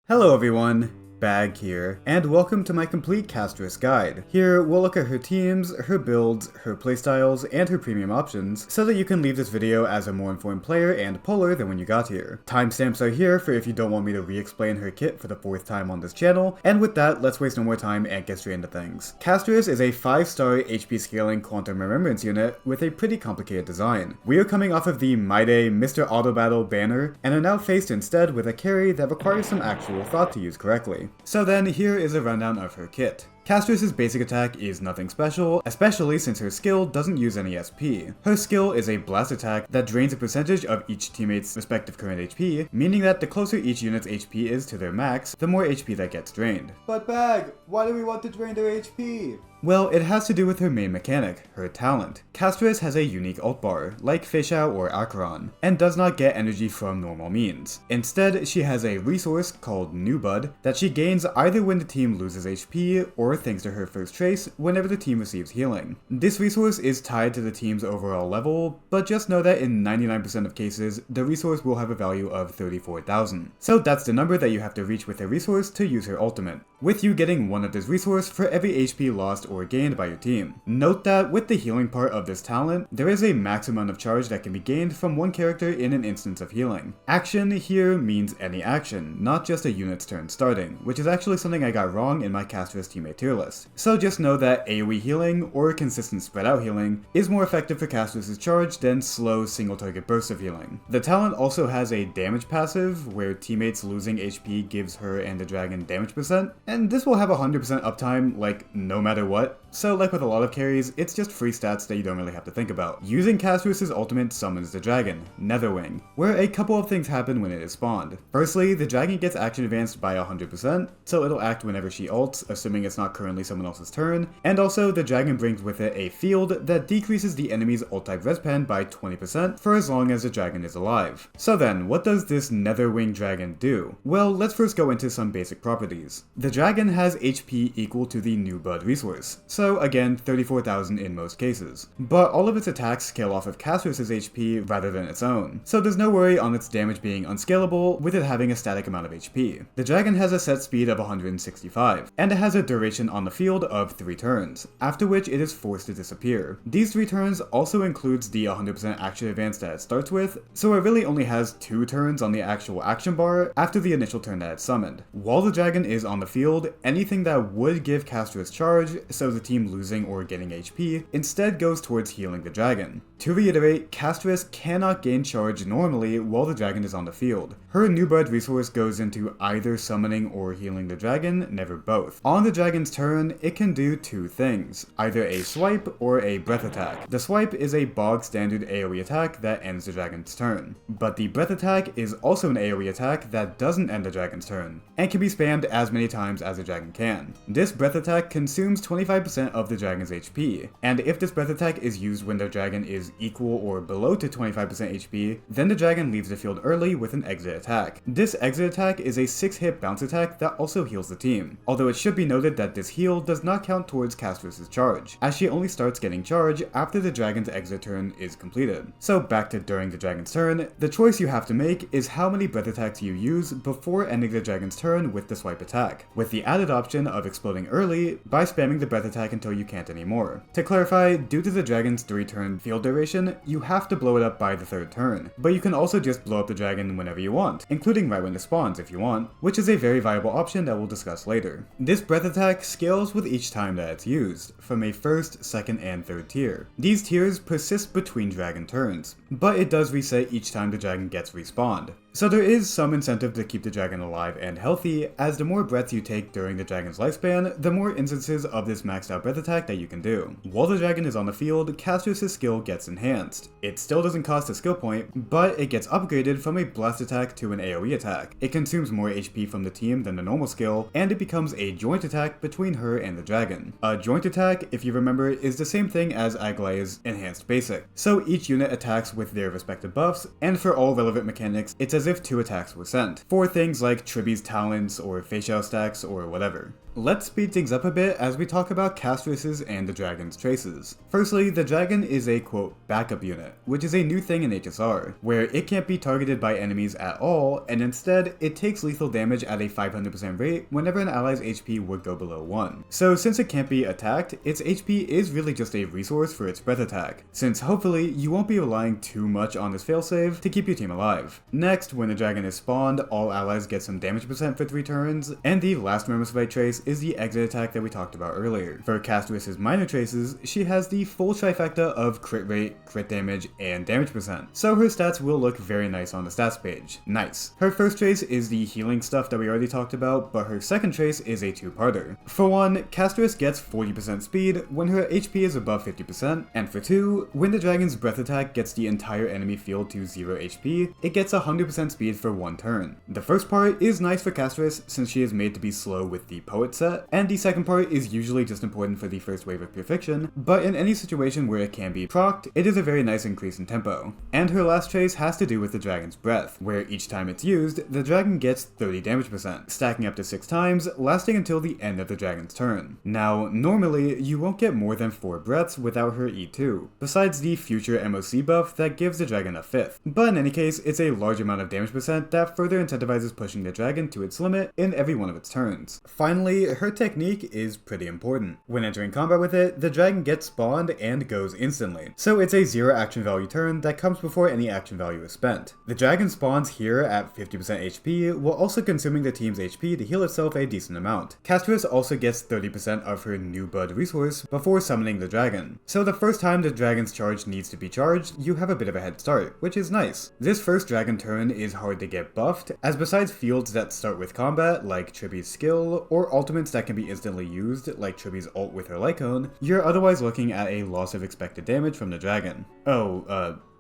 Hello everyone, Bag here, and welcome to my complete Castorice guide. Here, we'll look at her teams, her builds, her playstyles, and her premium options, so that you can leave this video as a more informed player and puller than when you got here. Timestamps are here for if you don't want me to re-explain her kit for the 4th time on this channel, and with that, let's waste no more time and get straight into things. Castorice is a 5-star HP scaling quantum remembrance unit with a pretty complicated design. We are coming off of the My Day Mr. Auto Battle banner, and are now faced instead with a carry that requires some actual thought to use correctly. So then, here is a rundown of her kit. Castorice's basic attack is nothing special, especially since her skill doesn't use any SP. Her skill is a blast attack that drains a percentage of each teammate's respective current HP, meaning that the closer each unit's HP is to their max, the more HP that gets drained. But Bag, why do we want to drain their HP? Well, it has to do with her main mechanic, her talent. Castorice has a unique ult bar, like Feixiao or Acheron, and does not get energy from normal means. Instead, she has a resource called New Bud that she gains either when the team loses HP, or thanks to her first trace, whenever the team receives healing. This resource is tied to the team's overall level, but just know that in 99% of cases, the resource will have a value of 34,000. So that's the number that you have to reach with a resource to use her ultimate, with you getting one of this resource for every HP lost or gained by your team. Note that with the healing part of this talent, there is a max amount of charge that can be gained from one character in an instance of healing. Action here means any action, not just a unit's turn starting, which is actually something I got wrong in my Castorice teammate tier list. So just know that AoE healing, or consistent spread out healing, is more effective for Castorice's charge than slow single target bursts of healing. The talent also has a damage passive, where teammates losing HP gives her and the dragon damage percent, and this will have 100% uptime like no matter what. So like with a lot of carries, it's just free stats that you don't really have to think about. Using Castorice's ultimate summons the dragon, Netherwing, where a couple of things happen when it is spawned. Firstly, the dragon gets action advanced by 100%, so it'll act whenever she ults, assuming it's not currently someone else's turn, and also the dragon brings with it a field that decreases the enemy's ult type respan by 20% for as long as the dragon is alive. So then, what does this Netherwing dragon do? Well, let's first go into some basic properties. The dragon has HP equal to the New Bud resource, so again 34,000 in most cases. But all of its attacks scale off of Castorice's HP rather than its own, so there's no worry on its damage being unscalable with it having a static amount of HP. The dragon has a set speed of 165, and it has a duration on the field of 3 turns, after which it is forced to disappear. These 3 turns also includes the 100% action advance that it starts with, so it really only has 2 turns on the actual action bar after the initial turn that it's summoned. While the dragon is on the field, anything that would give Castorice charge, so the team losing or getting HP, instead goes towards healing the dragon. To reiterate, Castorice cannot gain charge normally while the dragon is on the field. Her New Bud resource goes into either summoning or healing the dragon, never both. On the dragon's turn, it can do 2 things, either a swipe or a breath attack. The swipe is a bog standard AoE attack that ends the dragon's turn, but the breath attack is also an AoE attack that doesn't end the dragon's turn, and can be spammed as many times as the dragon can. This breath attack consumes 25% of the dragon's HP, and if this breath attack is used when the dragon is equal or below to 25% HP, then the dragon leaves the field early with an exit attack. This exit attack is a 6-hit bounce attack that also heals the team, although it should be noted that this heal does not count towards Castorice's charge, as she only starts getting charge after the dragon's exit turn is completed. So back to during the dragon's turn, the choice you have to make is how many breath attacks you use before ending the dragon's turn with the swipe attack, with the added option of exploding early by spamming the breath attack until you can't anymore. To clarify, due to the dragon's 3-turn field duration, you have to blow it up by the 3rd turn, but you can also just blow up the dragon whenever you want, including right when it spawns if you want, which is a very viable option that we'll discuss later. This breath attack scales with each time that it's used, from a 1st, 2nd, and 3rd tier. These tiers persist between dragon turns, but it does reset each time the dragon gets respawned. So there is some incentive to keep the dragon alive and healthy, as the more breaths you take during the dragon's lifespan, the more instances of this maxed out breath attack that you can do. While the dragon is on the field, Castorice's skill gets enhanced. It still doesn't cost a skill point, but it gets upgraded from a blast attack to an AoE attack. It consumes more HP from the team than the normal skill, and it becomes a joint attack between her and the dragon. A joint attack, if you remember, is the same thing as Aglaya's enhanced basic. So each unit attacks with their respective buffs, and for all relevant mechanics, it's as if 2 attacks were sent, for things like Triby's talents or Feixiao stacks or whatever. Let's speed things up a bit as we talk about Castorice's and the dragon's traces. Firstly, the dragon is a quote backup unit, which is a new thing in HSR, where it can't be targeted by enemies at all, and instead, it takes lethal damage at a 500% rate whenever an ally's HP would go below 1. So since it can't be attacked, its HP is really just a resource for its breath attack, since hopefully you won't be relying too much on this failsave to keep your team alive. Next, when the dragon is spawned, all allies get some damage percent for 3 turns, and the last Mermicide trace is the exit attack that we talked about earlier. For Castorice's minor traces, she has the full trifecta of crit rate, crit damage, and damage percent, so her stats will look very nice on the stats page. Nice. Her first trace is the healing stuff that we already talked about, but her second trace is a two-parter. For one, Castorice gets 40% speed when her HP is above 50%, and for two, when the dragon's breath attack gets the entire enemy field to 0 HP, it gets 100% speed for 1 turn. The first part is nice for Castorice since she is made to be slow with the poet set, and the second part is usually just important for the first wave of pure fiction, but in any situation where it can be procced, it is a very nice increase in tempo. And her last trace has to do with the dragon's breath, where each time it's used, the dragon gets 30 damage percent, stacking up to 6 times, lasting until the end of the dragon's turn. Now, normally, you won't get more than 4 breaths without her E2, besides the future MOC buff that gives the dragon a 5th. But in any case, it's a large amount of damage percent that further incentivizes pushing the dragon to its limit in every one of its turns. Finally, her technique is pretty important. When entering combat with it, the dragon gets spawned and goes instantly, so it's a 0 action value turn that comes before any action value is spent. The dragon spawns here at 50% HP, while also consuming the team's HP to heal itself a decent amount. Castorice also gets 30% of her new bud resource before summoning the dragon, so the first time the dragon's charge needs to be charged, you have a bit of a head start, which is nice. This first dragon turn is hard to get buffed, as besides fields that start with combat, like Triby's skill, or ultimates that can be instantly used, like Triby's ult with her Lycone, you're otherwise looking at a loss of expected damage from the dragon.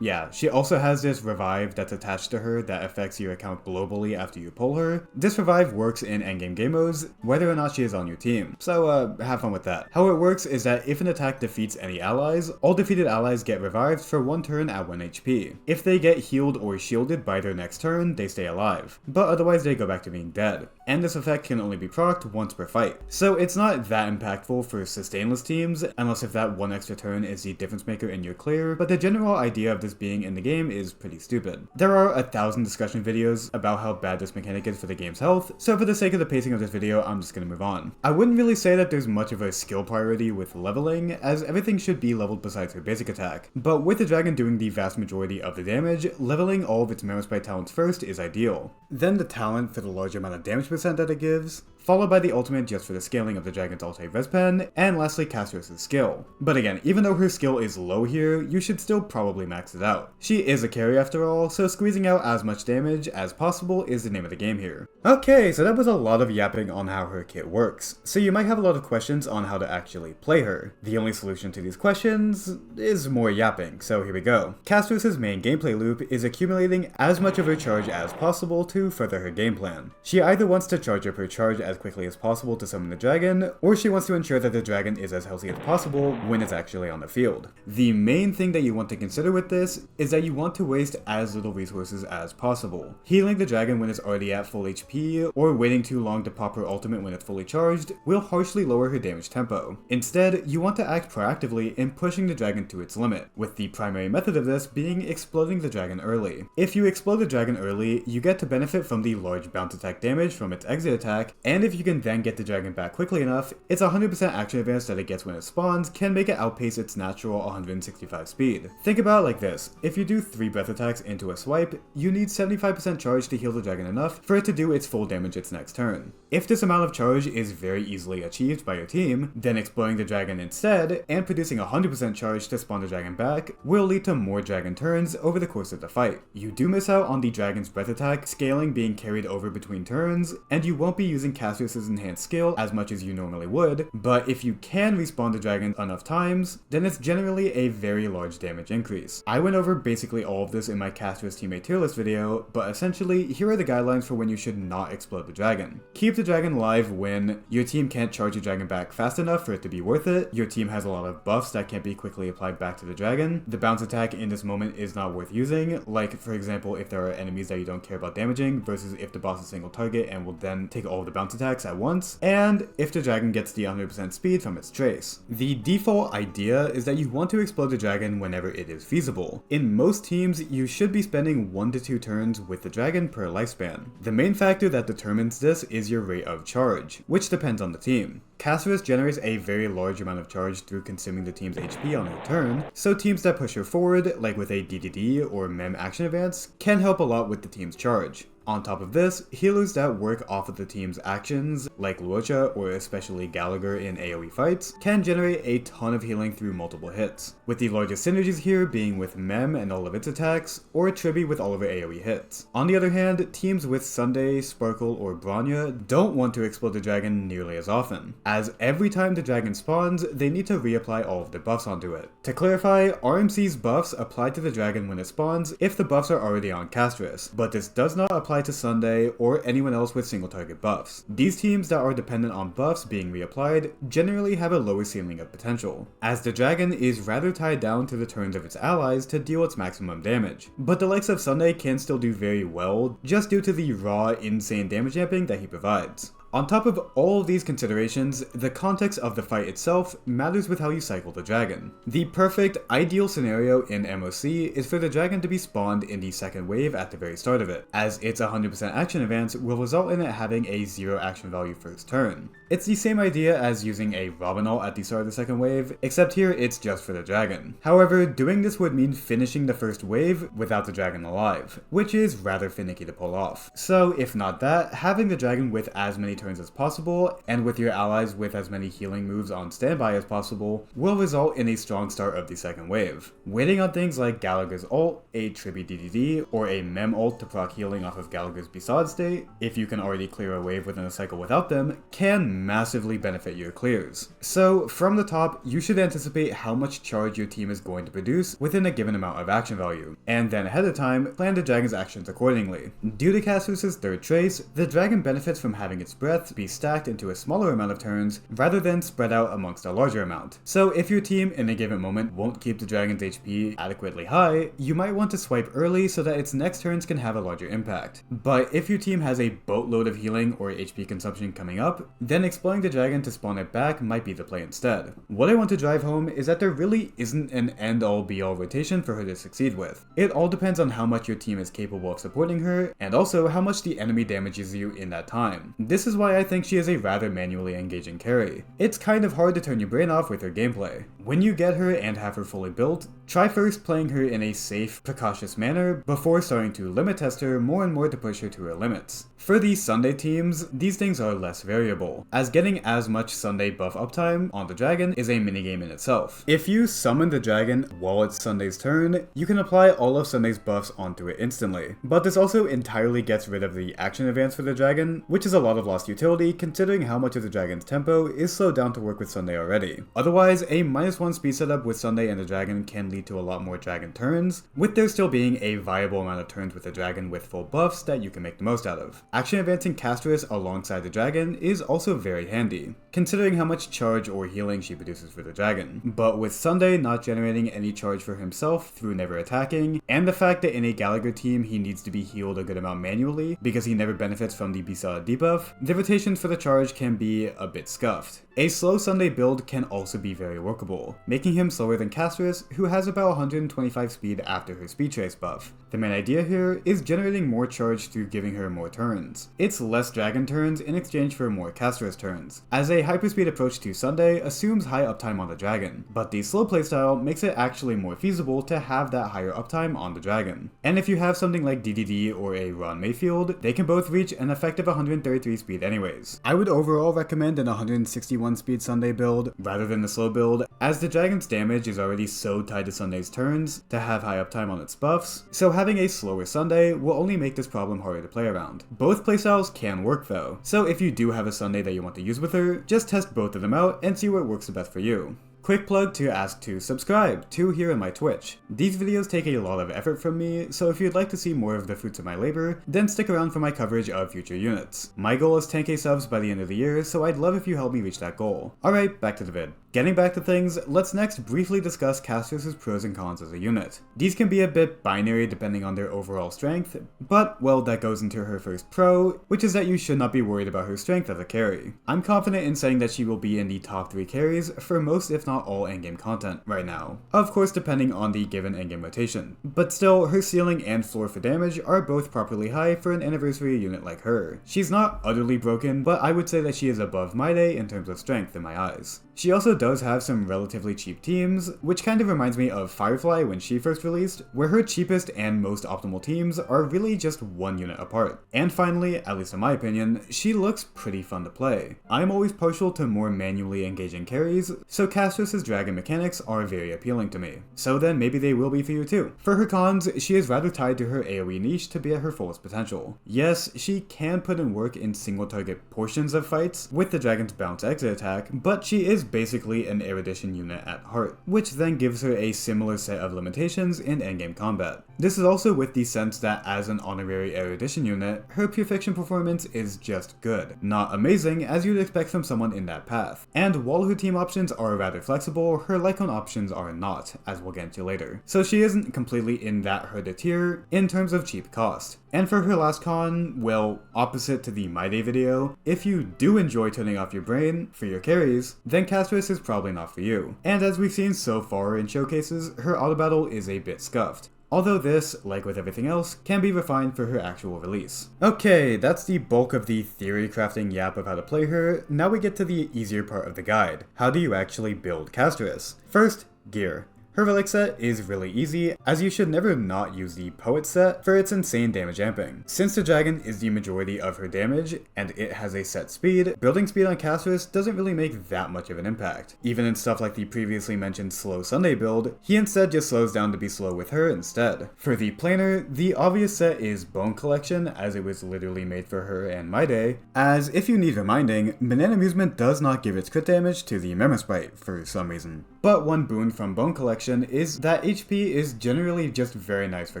Yeah, she also has this revive that's attached to her that affects your account globally after you pull her. This revive works in endgame game modes, whether or not she is on your team, so have fun with that. How it works is that if an attack defeats any allies, all defeated allies get revived for 1 turn at 1 HP. If they get healed or shielded by their next turn, they stay alive, but otherwise they go back to being dead. And this effect can only be procced once per fight. So it's not that impactful for sustainless teams, unless if that 1 extra turn is the difference maker in your clear, but the general idea of this being in the game is pretty stupid. There are 1,000 discussion videos about how bad this mechanic is for the game's health, so for the sake of the pacing of this video, I'm just gonna move on. I wouldn't really say that there's much of a skill priority with leveling, as everything should be leveled besides her basic attack, but with the dragon doing the vast majority of the damage, leveling all of its Mermicide talents first is ideal. Then the talent for the large amount of damage percent that it gives, followed by the ultimate just for the scaling of the dragon's res pen, and lastly Castorice's skill. But again, even though her skill is low here, you should still probably max it out. She is a carry after all, so squeezing out as much damage as possible is the name of the game here. Okay, so that was a lot of yapping on how her kit works, so you might have a lot of questions on how to actually play her. The only solution to these questions is more yapping, so here we go. Castorice's main gameplay loop is accumulating as much of her charge as possible to further her game plan. She either wants to charge up her charge as quickly as possible to summon the dragon, or she wants to ensure that the dragon is as healthy as possible when it's actually on the field. The main thing that you want to consider with this is that you want to waste as little resources as possible. Healing the dragon when it's already at full HP, or waiting too long to pop her ultimate when it's fully charged, will harshly lower her damage tempo. Instead, you want to act proactively in pushing the dragon to its limit, with the primary method of this being exploding the dragon early. If you explode the dragon early, you get to benefit from the large bounce attack damage from its exit attack, and if you can then get the dragon back quickly enough, its 100% action advance that it gets when it spawns can make it outpace its natural 165 speed. Think about it like this: if you do 3 breath attacks into a swipe, you need 75% charge to heal the dragon enough for it to do its full damage its next turn. If this amount of charge is very easily achieved by your team, then exploding the dragon instead, and producing 100% charge to spawn the dragon back, will lead to more dragon turns over the course of the fight. You do miss out on the dragon's breath attack scaling being carried over between turns, and you won't be using Castorice's enhanced skill as much as you normally would, but if you can respawn the dragon enough times, then it's generally a very large damage increase. I went over basically all of this in my Castorice teammate tier list video, but essentially, here are the guidelines for when you should not explode the dragon. Keep the dragon alive when your team can't charge your dragon back fast enough for it to be worth it, your team has a lot of buffs that can't be quickly applied back to the dragon, the bounce attack in this moment is not worth using, like for example if there are enemies that you don't care about damaging, versus if the boss is single target and will then take all of the bounce attacks at once, and if the dragon gets the 100% speed from its trace. The default idea is that you want to explode the dragon whenever it is feasible. In most teams, you should be spending 1 to 2 turns with the dragon per lifespan. The main factor that determines this is your rate of charge, which depends on the team. Castorice generates a very large amount of charge through consuming the team's HP on her turn, so teams that push her forward, like with a DDD or Mem action advance, can help a lot with the team's charge. On top of this, healers that work off of the team's actions, like Luocha or especially Gallagher in AoE fights, can generate a ton of healing through multiple hits, with the largest synergies here being with Mem and all of its attacks, or Tribi with all of her AoE hits. On the other hand, teams with Sunday, Sparkle, or Bronya don't want to explode the dragon nearly as often, as every time the dragon spawns, they need to reapply all of their buffs onto it. To clarify, RMC's buffs apply to the dragon when it spawns if the buffs are already on Castorice, but this does not apply to Sunday or anyone else with single target buffs. These teams that are dependent on buffs being reapplied generally have a lower ceiling of potential, as the dragon is rather tied down to the turns of its allies to deal its maximum damage. But the likes of Sunday can still do very well just due to the raw, insane damage amping that he provides. On top of all of these considerations, the context of the fight itself matters with how you cycle the dragon. The perfect, ideal scenario in MOC is for the dragon to be spawned in the second wave at the very start of it, as its 100% action advance will result in it having a 0 action value first turn. It's the same idea as using a Robin ult at the start of the second wave, except here it's just for the dragon. However, doing this would mean finishing the first wave without the dragon alive, which is rather finicky to pull off. So if not that, having the dragon with as many turns as possible, and with your allies with as many healing moves on standby as possible, will result in a strong start of the second wave. Waiting on things like Gallagher's ult, a Tribi DDD, or a Mem ult to proc healing off of Gallagher's Besod state, if you can already clear a wave within a cycle without them, can massively benefit your clears. So from the top, you should anticipate how much charge your team is going to produce within a given amount of action value, and then ahead of time, plan the dragon's actions accordingly. Due to Castorice's third trace, the dragon benefits from having its breath be stacked into a smaller amount of turns rather than spread out amongst a larger amount. So if your team in a given moment won't keep the dragon's HP adequately high, you might want to swipe early so that its next turns can have a larger impact. But if your team has a boatload of healing or HP consumption coming up, then exploring the dragon to spawn it back might be the play instead. What I want to drive home is that there really isn't an end-all be-all rotation for her to succeed with. It all depends on how much your team is capable of supporting her, and also how much the enemy damages you in that time. This is why I think she is a rather manually engaging carry. It's kind of hard to turn your brain off with her gameplay. When you get her and have her fully built, try first playing her in a safe, precautious manner before starting to limit test her more and more to push her to her limits. For the Sunday teams, these things are less variable, as getting as much Sunday buff uptime on the dragon is a minigame in itself. If you summon the dragon while it's Sunday's turn, you can apply all of Sunday's buffs onto it instantly, but this also entirely gets rid of the action advance for the dragon, which is a lot of lost utility considering how much of the dragon's tempo is slowed down to work with Sunday already. Otherwise, a -1 speed setup with Sunday and the dragon can lead to a lot more dragon turns, with there still being a viable amount of turns with the dragon with full buffs that you can make the most out of. Action advancing Castorice alongside the dragon is also very handy, considering how much charge or healing she produces for the dragon. But with Sunday not generating any charge for himself through never attacking, and the fact that in a Gallagher team he needs to be healed a good amount manually because he never benefits from the Besod debuff, the rotations for the charge can be a bit scuffed. A slow Sunday build can also be very workable, making him slower than Castorice, who has about 125 speed after her speed trace buff. The main idea here is generating more charge through giving her more turns. It's less dragon turns in exchange for more Castorice turns, as a hyperspeed approach to Sunday assumes high uptime on the dragon, but the slow playstyle makes it actually more feasible to have that higher uptime on the dragon. And if you have something like DDD or a Ron Mayfield, they can both reach an effective 133 speed anyways. I would overall recommend an 161 speed Sunday build rather than the slow build, as the dragon's damage is already so tied to Sunday's turns to have high uptime on its buffs, so having a slower Sunday will only make this problem harder to play around. Both playstyles can work though, so if you do have a Sunday that you want to use with her, just test both of them out and see what works the best for you. Quick plug to ask to subscribe to here on my Twitch. These videos take a lot of effort from me, so if you'd like to see more of the fruits of my labor, then stick around for my coverage of future units. My goal is 10k subs by the end of the year, so I'd love if you help me reach that goal. Alright, back to the vid. Getting back to things, let's next briefly discuss Castorice's pros and cons as a unit. These can be a bit binary depending on their overall strength, but well, that goes into her first pro, which is that you should not be worried about her strength as a carry. I'm confident in saying that she will be in the top 3 carries for most if not all endgame content right now. Of course depending on the given endgame rotation. But still, her ceiling and floor for damage are both properly high for an anniversary unit like her. She's not utterly broken, but I would say that she is above Maide in terms of strength in my eyes. She also does have some relatively cheap teams, which kind of reminds me of Firefly when she first released, where her cheapest and most optimal teams are really just one unit apart. And finally, at least in my opinion, she looks pretty fun to play. I'm always partial to more manually engaging carries, so Castorice's dragon mechanics are very appealing to me. So then maybe they will be for you too. For her cons, she is rather tied to her AoE niche to be at her fullest potential. Yes, she can put in work in single target portions of fights with the dragon's bounce exit attack, but she is basically an erudition unit at heart, which then gives her a similar set of limitations in endgame combat. This is also with the sense that as an honorary erudition unit, her purification performance is just good. Not amazing as you'd expect from someone in that path. And while her team options are rather flexible, her Lycon options are not, as we'll get into later. So she isn't completely in that herder tier in terms of cheap cost. And for her last con, well, opposite to the My Day video, if you do enjoy turning off your brain for your carries, then Castorice is probably not for you. And as we've seen so far in showcases, her auto battle is a bit scuffed. Although this, like with everything else, can be refined for her actual release. Okay, that's the bulk of the theory crafting yap of how to play her. Now we get to the easier part of the guide. How do you actually build Castorice? First, gear. Her relic set is really easy, as you should never not use the poet set for its insane damage amping. Since the dragon is the majority of her damage, and it has a set speed, building speed on Castorice doesn't really make that much of an impact. Even in stuff like the previously mentioned slow Sunday build, he instead just slows down to be slow with her instead. For the planer, the obvious set is Bone Collection, as it was literally made for her and My Day, as if you need reminding, Banana Amusement does not give its crit damage to the Memosprite for some reason. But one boon from Bone Collection is that HP is generally just very nice for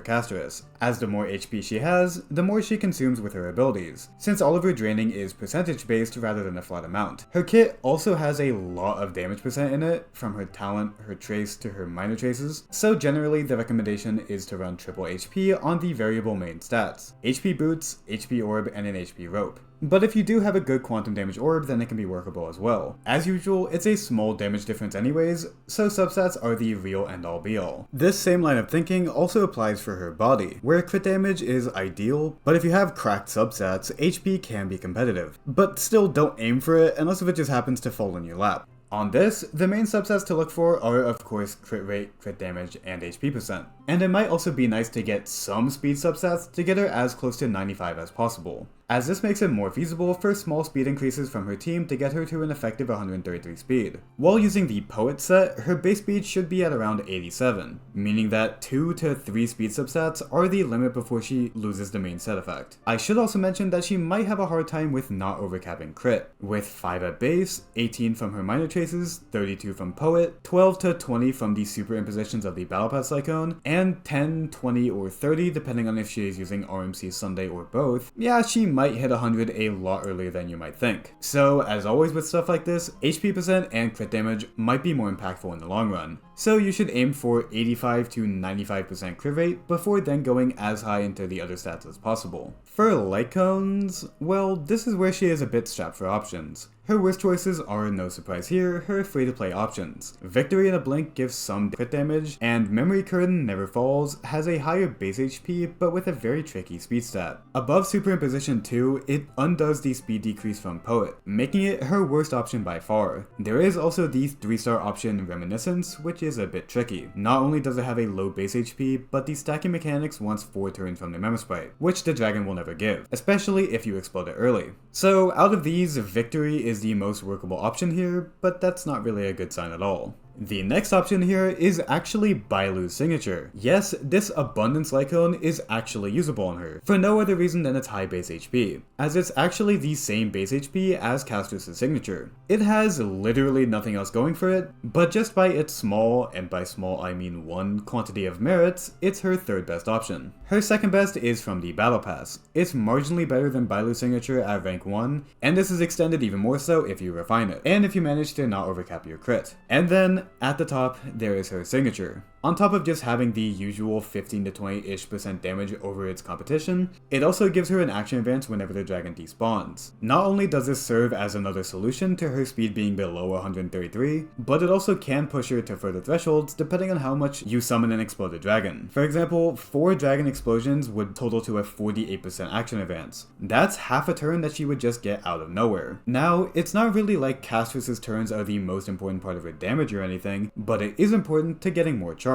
Castorice, as the more HP she has, the more she consumes with her abilities, since all of her draining is percentage based rather than a flat amount. Her kit also has a lot of damage percent in it, from her talent, her trace, to her minor traces, so generally the recommendation is to run triple HP on the variable main stats: HP boots, HP orb, and an HP rope. But if you do have a good quantum damage orb, then it can be workable as well. As usual, it's a small damage difference anyways, so substats are the real end-all be-all. This same line of thinking also applies for her body, where crit damage is ideal, but if you have cracked substats, HP can be competitive. But still, don't aim for it unless if it just happens to fall in your lap. On this, the main subsets to look for are of course crit rate, crit damage, and HP percent. And it might also be nice to get some speed substats to get her as close to 95 as possible, as this makes it more feasible for small speed increases from her team to get her to an effective 133 speed. While using the Poet set, her base speed should be at around 87, meaning that 2 to 3 speed substats are the limit before she loses the main set effect. I should also mention that she might have a hard time with not overcapping crit, with 5 at base, 18 from her minor traces, 32 from Poet, 12 to 20 from the superimpositions of the Battle Pass Cyclone, and 10, 20, or 30 depending on if she is using RMC Sunday or both. Yeah, she might hit 100 a lot earlier than you might think. So, as always with stuff like this, HP percent and crit damage might be more impactful in the long run. So you should aim for 85 to 95% crit rate before then going as high into the other stats as possible. For light cones, well, this is where she is a bit strapped for options. Her worst choices are, no surprise here, her free-to-play options. Victory in a Blink gives some crit damage, and Memory Curtain Never Falls has a higher base HP but with a very tricky speed stat. Above Superimposition 2, it undoes the speed decrease from Poet, making it her worst option by far. There is also the 3-star option Reminiscence, which is a bit tricky. Not only does it have a low base HP, but the stacking mechanics wants 4 turns from the Memosprite, which the dragon will never give, especially if you explode it early. So out of these, Victory is the most workable option here, but that's not really a good sign at all. The next option here is actually Bailu's signature. Yes, this Abundance Lycone is actually usable on her, for no other reason than its high base HP, as it's actually the same base HP as Castorice's signature. It has literally nothing else going for it, but just by its small, and by small I mean 1, quantity of merits, it's her third best option. Her second best is from the Battle Pass. It's marginally better than Bailu's signature at rank 1, and this is extended even more so if you refine it, and if you manage to not overcap your crit. And then, at the top, there is her signature. On top of just having the usual 15 to 20-ish% damage over its competition, it also gives her an action advance whenever the dragon despawns. Not only does this serve as another solution to her speed being below 133, but it also can push her to further thresholds depending on how much you summon an exploded dragon. For example, 4 dragon explosions would total to a 48% action advance. That's half a turn that she would just get out of nowhere. Now, it's not really like Castorice's turns are the most important part of her damage or anything, but it is important to getting more charge.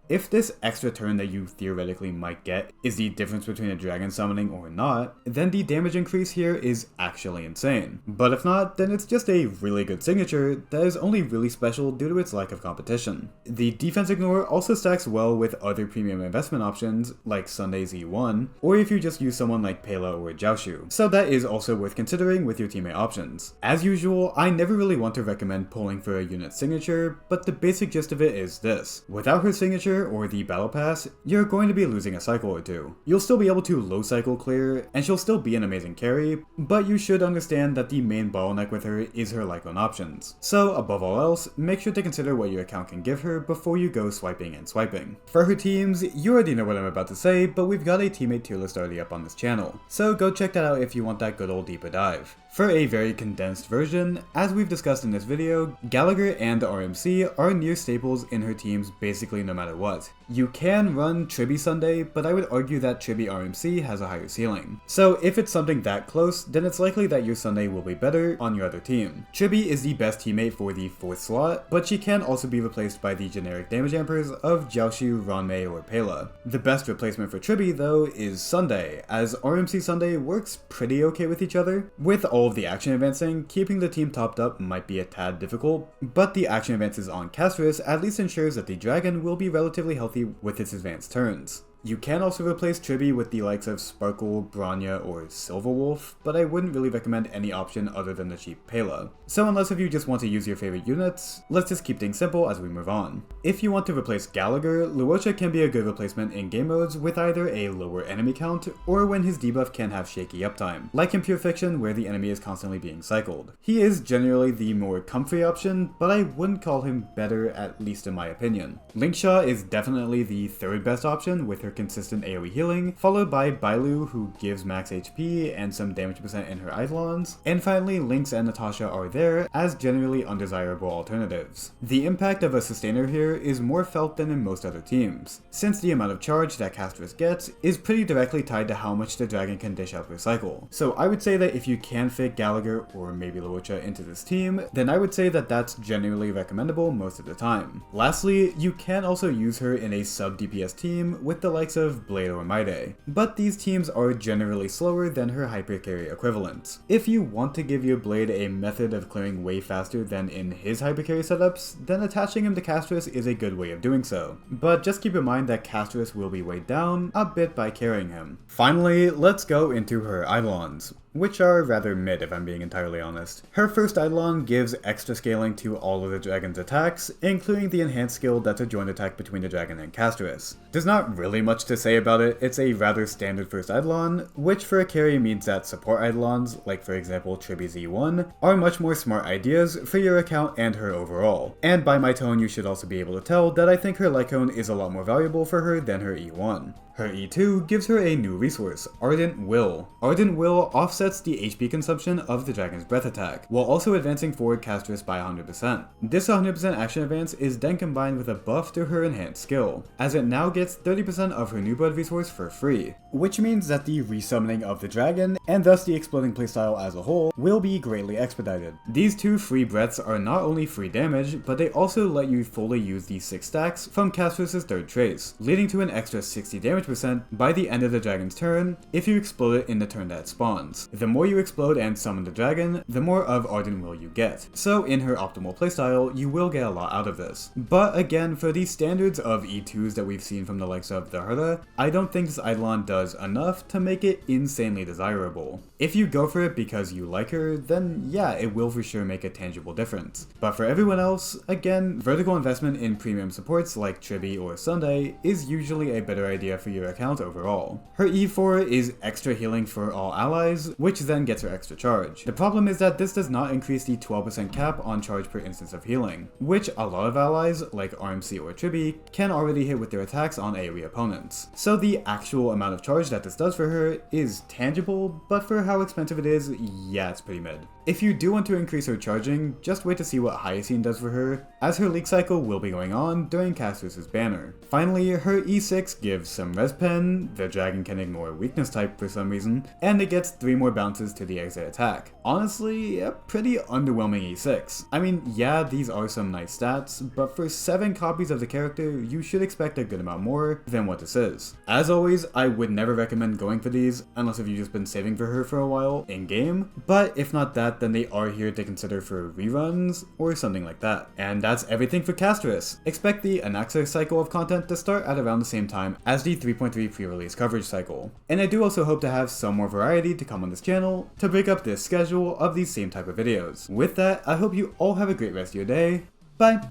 If this extra turn that you theoretically might get is the difference between a dragon summoning or not, then the damage increase here is actually insane. But if not, then it's just a really good signature that is only really special due to its lack of competition. The defense ignore also stacks well with other premium investment options like Sunday Z1, or if you just use someone like Pela or Jiaoshu, so that is also worth considering with your teammate options. As usual, I never really want to recommend pulling for a unit signature, but the basic gist of it is this. Without her signature or the battle pass, you're going to be losing a cycle or two. You'll still be able to low cycle clear, and she'll still be an amazing carry, but you should understand that the main bottleneck with her is her Lycone options. So above all else, make sure to consider what your account can give her before you go swiping and swiping. For her teams, you already know what I'm about to say, but we've got a teammate tier list already up on this channel, so go check that out if you want that good old deeper dive. For a very condensed version, as we've discussed in this video, Gallagher and RMC are near staples in her teams basically no matter what. You can run Tribi Sunday, but I would argue that Tribi RMC has a higher ceiling. So if it's something that close, then it's likely that your Sunday will be better on your other team. Tribi is the best teammate for the 4th slot, but she can also be replaced by the generic damage ampers of Jiaoshu, Ranmei, or Pela. The best replacement for Tribi though is Sunday, as RMC Sunday works pretty okay with each other. With all of the action advancing, keeping the team topped up might be a tad difficult, but the action advances on Castorice at least ensures that the dragon will be relatively healthy with its advanced turns. You can also replace Tribi with the likes of Sparkle, Bronya, or Silverwolf, but I wouldn't really recommend any option other than the cheap Pela. So unless if you just want to use your favorite units, let's just keep things simple as we move on. If you want to replace Gallagher, Luocha can be a good replacement in game modes with either a lower enemy count, or when his debuff can have shaky uptime, like in Pure Fiction where the enemy is constantly being cycled. He is generally the more comfy option, but I wouldn't call him better, at least in my opinion. Linkshaw is definitely the 3rd best option with her consistent AoE healing, followed by Bailu, who gives max HP and some damage percent in her Eidolons, and finally Lynx and Natasha are there as generally undesirable alternatives. The impact of a sustainer here is more felt than in most other teams, since the amount of charge that Castorice gets is pretty directly tied to how much the dragon can dish out per cycle. So I would say that if you can fit Gallagher or maybe Luocha into this team, then I would say that that's generally recommendable most of the time. Lastly, you can also use her in a sub DPS team with the likes of Blade or Maide, but these teams are generally slower than her hypercarry equivalents. If you want to give your Blade a method of clearing way faster than in his hypercarry setups, then attaching him to Castorice is a good way of doing so, but just keep in mind that Castorice will be weighed down a bit by carrying him. Finally, let's go into her Eidolons, which are rather mid if I'm being entirely honest. Her first Eidolon gives extra scaling to all of the dragon's attacks, including the enhanced skill that's a joint attack between the dragon and Castorice. There's not really much to say about it, it's a rather standard first Eidolon, which for a carry means that support Eidolons, like for example Tribi Z1, are much more smart ideas for your account and her overall. And by my tone you should also be able to tell that I think her Lycone is a lot more valuable for her than her E1. Her E2 gives her a new resource, Ardent Will. Ardent Will offsets the HP consumption of the dragon's breath attack, while also advancing forward Castorice by 100%. This 100% action advance is then combined with a buff to her enhanced skill, as it now gets 30% of her new blood resource for free, which means that the resummoning of the dragon, and thus the exploding playstyle as a whole, will be greatly expedited. These 2 free breaths are not only free damage, but they also let you fully use the 6 stacks from Castorice's 3rd trace, leading to an extra 60 damage % by the end of the dragon's turn if you explode it in the turn that it spawns. The more you explode and summon the dragon, the more of Ardent Will you get. So in her optimal playstyle, you will get a lot out of this. But again, for the standards of E2s that we've seen from the likes of the Herda, I don't think this Eidolon does enough to make it insanely desirable. If you go for it because you like her, then yeah, it will for sure make a tangible difference. But for everyone else, again, vertical investment in premium supports like Tribi or Sunday is usually a better idea for your account overall. Her E4 is extra healing for all allies, which then gets her extra charge. The problem is that this does not increase the 12% cap on charge per instance of healing, which a lot of allies, like RMC or Tribi, can already hit with their attacks on AoE opponents. So the actual amount of charge that this does for her is tangible, but for how expensive it is, yeah, it's pretty mid. If you do want to increase her charging, just wait to see what Hyacine does for her, as her leak cycle will be going on during Castorice's banner. Finally, her E6 gives some res pen, the dragon can ignore weakness type for some reason, and it gets 3 more bounces to the exit attack. Honestly, a pretty underwhelming E6. I mean, yeah, these are some nice stats, but for 7 copies of the character, you should expect a good amount more than what this is. As always, I would never recommend going for these, unless if you've just been saving for her for a while in-game, but if not that, then they are here to consider for reruns or something like that. And that's everything for Castorice. Expect the Anaxa cycle of content to start at around the same time as the 3.3 pre-release coverage cycle. And I do also hope to have some more variety to come on this channel to break up this schedule of these same type of videos. With that, I hope you all have a great rest of your day. Bye!